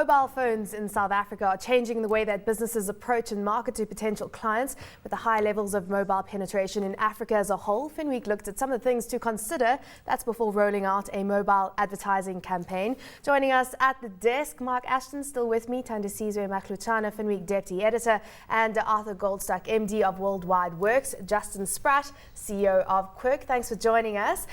Mobile phones in South Africa are changing the way that businesses approach and market to potential clients. With the high levels of mobile penetration in Africa as a whole, Finweek looked at some of the things to consider. That's before rolling out a mobile advertising campaign. Joining us at the desk, Marc, Ashton, still with me, Tandisizwe, Mahlutshana, Finweek Deputy Editor, and Arthur Goldstuck, MD of Worldwide Worx, Justin Spratt, CEO of Quirk. Thanks for joining us.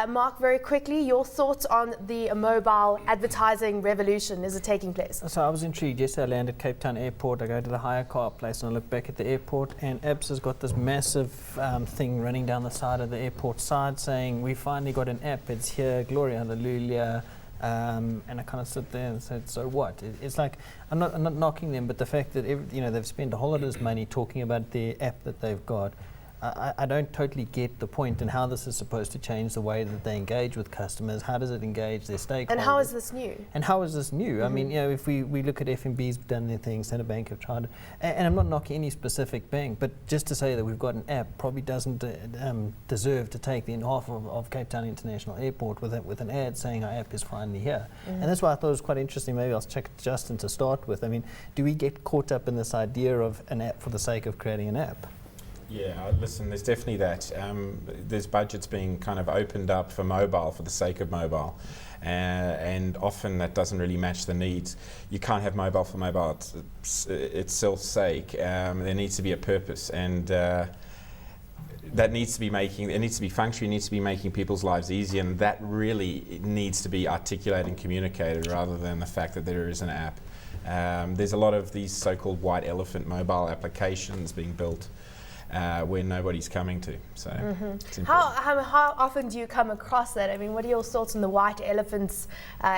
Marc, very quickly, your thoughts on the mobile advertising revolution. Is it taking place? So I was intrigued. Yesterday I landed at Cape Town Airport. I go to the hire car place and I look back at the airport, and Abs has got this massive thing running down the side of the airport side saying, "We finally got an app. It's here. Glory, hallelujah." And I kind of sit there and said, "So what?" It's like I'm not knocking them, but the fact that they've spent a whole lot of this money talking about the app that they've got. I don't totally get the point and how this is supposed to change the way that they engage with customers. How does it engage their stakeholders? And how is this new? Mm-hmm. I mean, if we look at FNB's done their thing, Standard Bank have tried it, and I'm not knocking any specific bank, but just to say that we've got an app probably doesn't deserve to take the half of Cape Town International Airport with an ad saying our app is finally here. And that's why I thought it was quite interesting. Maybe I'll check Justin to start with. I mean, do we get caught up in this idea of an app for the sake of creating an app? Yeah, listen, there's definitely that. There's budgets being kind of opened up for mobile for the sake of mobile. And often that doesn't really match the needs. You can't have mobile for mobile itself's sake. There needs to be a purpose, and that needs to be it needs to be functioning, it needs to be making people's lives easier, and that really needs to be articulated and communicated rather than the fact that there is an app. There's a lot of these so-called white elephant mobile applications being built where nobody's coming to. So how often do you come across that? I mean, what are your thoughts on the white elephants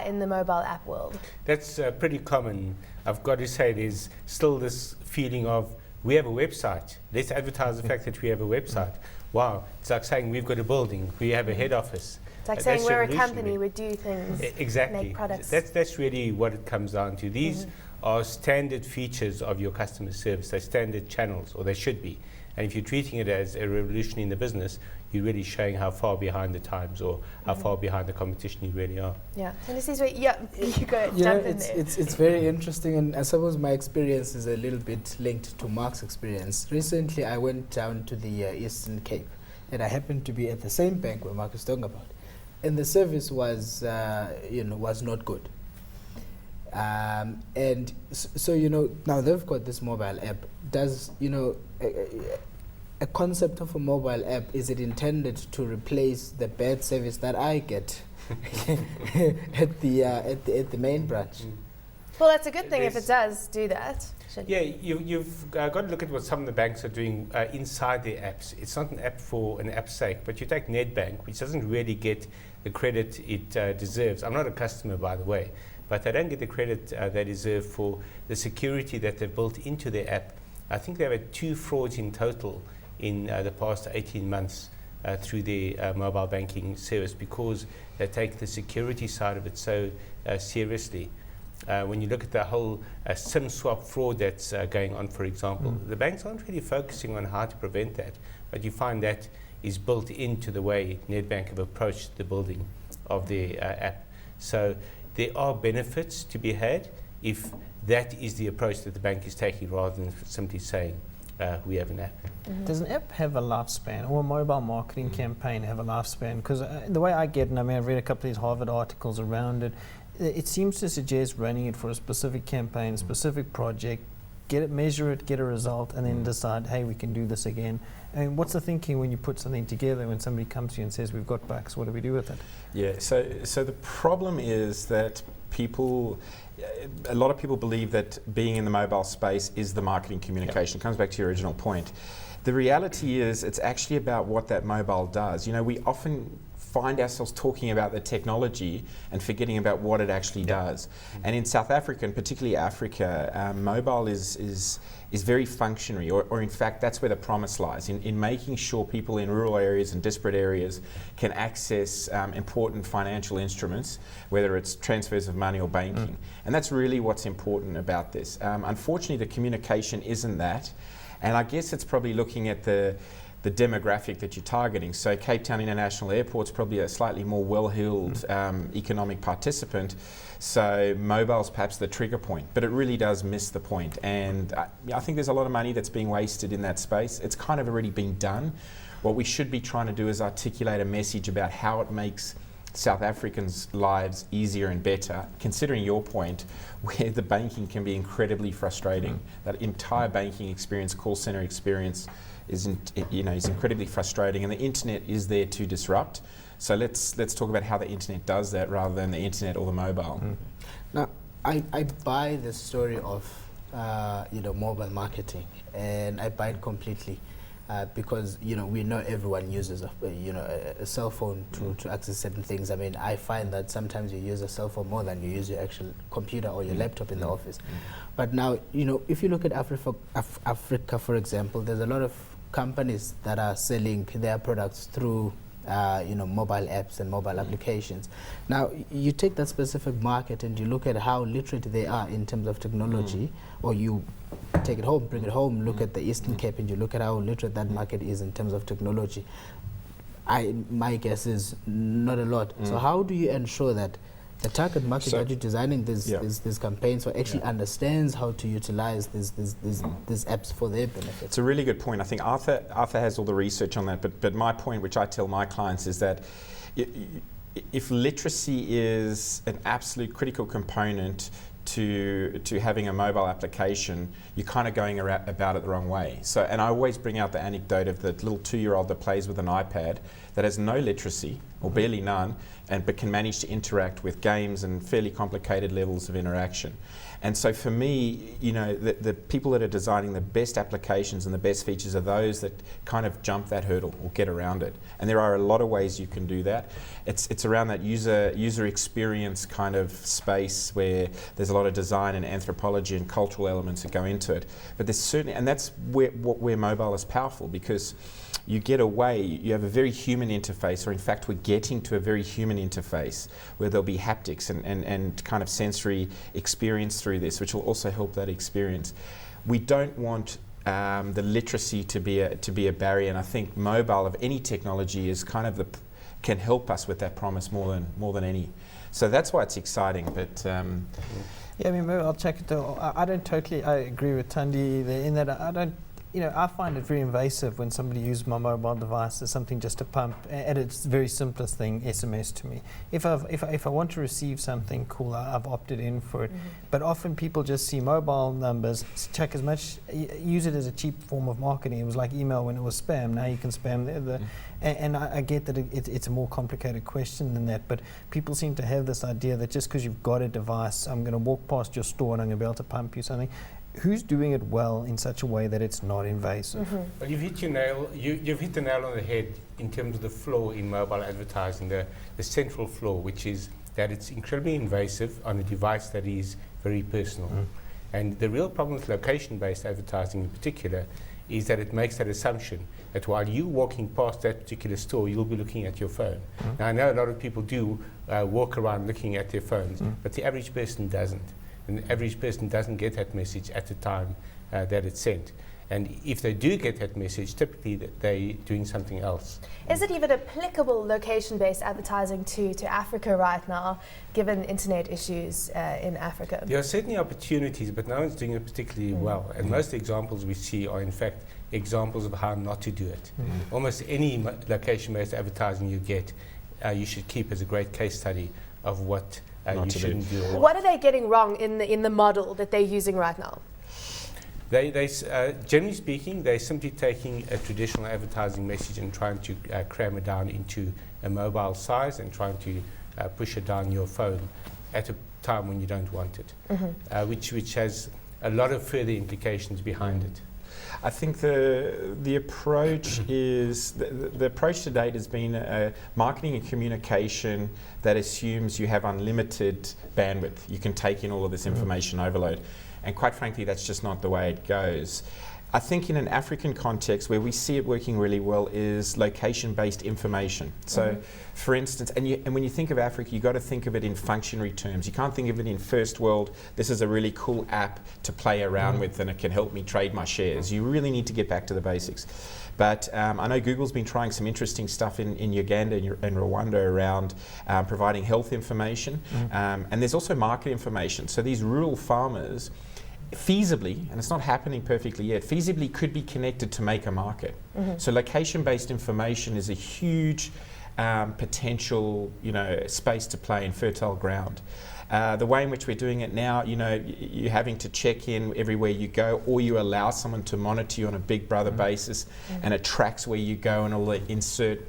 in the mobile app world? That's pretty common. I've got to say there's still this feeling of, we have a website. Let's advertise the fact that we have a website. Wow, it's like saying we've got a building, we have a head office. It's like saying we're a company, we do things, exactly. make products. That's really what it comes down to. These are standard features of your customer service. They're standard channels, or they should be. And if you're treating it as a revolution in the business, you're really showing how far behind the times or how far behind the competition you really are. Yeah, and this is where you go jump in there. It's very interesting, and I suppose my experience is a little bit linked to Marc's experience. Recently, I went down to the Eastern Cape, and I happened to be at the same bank where Marc is talking about, and the service was not good. And so now they've got this mobile app. Does a concept of a mobile app, is it intended to replace the bad service that I get at the main branch? Well, that's a good thing if it does do that. Yeah, you've got to look at what some of the banks are doing inside their apps. It's not an app for an app's sake, but you take Nedbank, which doesn't really get the credit it deserves. I'm not a customer, by the way, but they don't get the credit they deserve for the security that they've built into their app. I think they've had 2 frauds in total in the past 18 months through their mobile banking service, because they take the security side of it so seriously. When you look at the whole SIM swap fraud that's going on, for example, the banks aren't really focusing on how to prevent that, but you find that is built into the way Nedbank have approached the building of their app. So there are benefits to be had if that is the approach that the bank is taking, rather than simply saying we have an app. Does an app have a lifespan, or a mobile marketing campaign have a lifespan? Because the way I get it, and I mean, I've read a couple of these Harvard articles around it, it seems to suggest running it for a specific campaign, specific project, get it, measure it, get a result, and then decide, hey, we can do this again. I mean, what's the thinking when you put something together, when somebody comes to you and says, we've got bucks, what do we do with it? Yeah, so the problem is that a lot of people believe that being in the mobile space is the marketing communication. It comes back to your original point. The reality is it's actually about what that mobile does. We often find ourselves talking about the technology and forgetting about what it actually does. And in South Africa, and particularly Africa, mobile is very functionary, or in fact that's where the promise lies, in making sure people in rural areas and disparate areas can access important financial instruments, whether it's transfers of money or banking. And that's really what's important about this. Unfortunately, the communication isn't that, and I guess it's probably looking at the the demographic that you're targeting. So Cape Town International Airport's probably a slightly more well-heeled economic participant. So mobile's perhaps the trigger point, but it really does miss the point. And I think there's a lot of money that's being wasted in that space. It's kind of already been done. What we should be trying to do is articulate a message about how it makes South Africans' lives easier and better, considering your point, where the banking can be incredibly frustrating. That entire banking experience, call center experience, is incredibly frustrating, and the internet is there to disrupt. So let's talk about how the internet does that rather than the internet or the mobile. Now, I buy the story of mobile marketing, and I buy it completely. Because we know everyone uses a cell phone to access certain things. I mean, I find that sometimes you use a cell phone more than you use your actual computer or your laptop in the office. But now, if you look at Africa, for example, there's a lot of companies that are selling their products through mobile apps and mobile applications. Now, you take that specific market and you look at how literate they are in terms of technology, or you take it home, bring it home, look at the Eastern Cape and you look at how literate that market is in terms of technology. My guess is not a lot. So how do you ensure that the target market that you're designing these campaigns for actually understands how to utilize these apps for their benefit? It's a really good point. I think Arthur has all the research on that, but my point, which I tell my clients, is that if literacy is an absolute critical component to having a mobile application, you're kind of going about it the wrong way. So, and I always bring out the anecdote of the little 2-year-old that plays with an iPad that has no literacy, or barely none, but can manage to interact with games and fairly complicated levels of interaction. And so for me, the people that are designing the best applications and the best features are those that kind of jump that hurdle or get around it. And there are a lot of ways you can do that. It's around that user experience kind of space where there's a lot of design and anthropology and cultural elements that go into it. But there's certainly, and that's where mobile is powerful, because you have a very human interface, or in fact we're getting to a very human interface where there'll be haptics and kind of sensory experience through this, which will also help that experience. We don't want the literacy to be a barrier, and I think mobile of any technology is kind of can help us with that promise more than any. So that's why it's exciting. But yeah, I mean, maybe I'll check it out. I agree with Tandi there in that I don't. I find it very invasive when somebody uses my mobile device as something just to pump, at its very simplest thing, SMS to me. If I want to receive something cool, I've opted in for it. But often people just see mobile numbers, check as much, use it as a cheap form of marketing. It was like email when it was spam. Now you can spam and I get that it's a more complicated question than that, but people seem to have this idea that just because you've got a device, I'm going to walk past your store and I'm going to be able to pump you something. Who's doing it well in such a way that it's not invasive? Well, you've hit the nail on the head in terms of the flaw in mobile advertising, the central flaw, which is that it's incredibly invasive on a device that is very personal. And the real problem with location-based advertising in particular is that it makes that assumption that while you're walking past that particular store, you'll be looking at your phone. Now, I know a lot of people do walk around looking at their phones, but the average person doesn't. And the average person doesn't get that message at the time that it's sent. And if they do get that message, typically they're doing something else. Is it even applicable location-based advertising to Africa right now, given internet issues in Africa? There are certainly opportunities, but no one's doing it particularly well. And most of the examples we see are, in fact, examples of how not to do it. Almost any location-based advertising you get, you should keep as a great case study of what you shouldn't do. What are they getting wrong in the model that they're using right now? They generally speaking, they're simply taking a traditional advertising message and trying to cram it down into a mobile size and trying to push it down your phone at a time when you don't want it, which has a lot of further implications behind it. I think the approach is the approach to date has been a marketing and communication that assumes you have unlimited bandwidth. You can take in all of this information overload, and quite frankly, that's just not the way it goes. I think in an African context where we see it working really well is location-based information. So, for instance, and when you think of Africa, you've got to think of it in functionary terms. You can't think of it in first world, this is a really cool app to play around with and it can help me trade my shares. You really need to get back to the basics. But I know Google's been trying some interesting stuff in Uganda and Rwanda around providing health information. And there's also market information. So these rural farmers, feasibly, and it's not happening perfectly yet, feasibly could be connected to make a market. So location-based information is a huge potential, space to play in fertile ground. The way in which we're doing it now, you're having to check in everywhere you go, or you allow someone to monitor you on a big brother basis, and it tracks where you go and it'll insert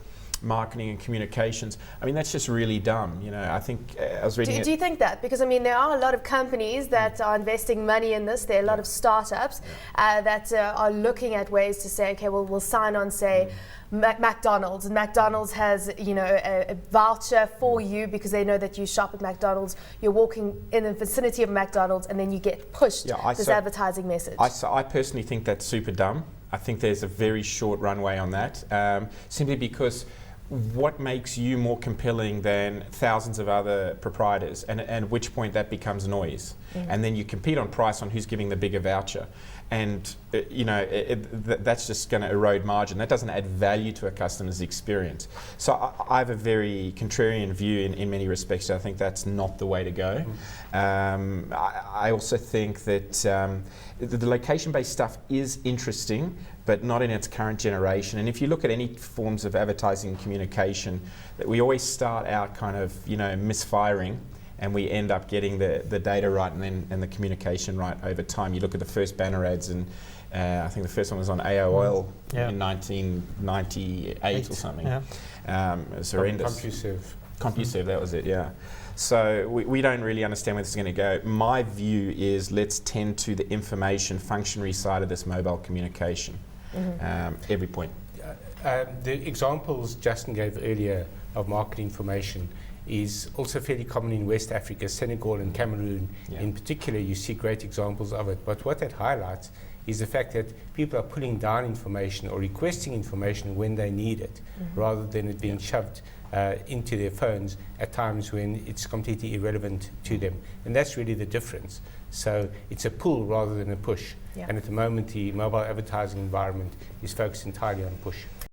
marketing and communications. I mean, that's just really dumb. I think I was reading. Do you think that? Because there are a lot of companies that are investing money in this. There are a lot of startups that are looking at ways to say, okay, well, we'll sign on, say, McDonald's, and McDonald's has a voucher for you because they know that you shop at McDonald's. You're walking in the vicinity of McDonald's, and then you get pushed this advertising message. I personally think that's super dumb. I think there's a very short runway on that, simply because what makes you more compelling than thousands of other proprietors, and at which point that becomes noise. And then you compete on price on who's giving the bigger voucher. And that's just going to erode margin. That doesn't add value to a customer's experience. So I have a very contrarian view in many respects. I think that's not the way to go. I also think that the location-based stuff is interesting, but not in its current generation. And if you look at any forms of advertising and communication, that we always start out kind of misfiring, and we end up getting the data right and the communication right over time. You look at the first banner ads, and I think the first one was on AOL in 1998 or something. It was horrendous. CompuServe, that was it, yeah. So we don't really understand where this is going to go. My view is let's tend to the information functionary side of this mobile communication. Every point. The examples Justin gave earlier of market information is also fairly common in West Africa, Senegal and Cameroon. In particular, you see great examples of it. But what that highlights is the fact that people are pulling down information or requesting information when they need it, rather than it being shoved into their phones at times when it's completely irrelevant to them. And that's really the difference. So it's a pull rather than a push. And at the moment, the mobile advertising environment is focused entirely on push.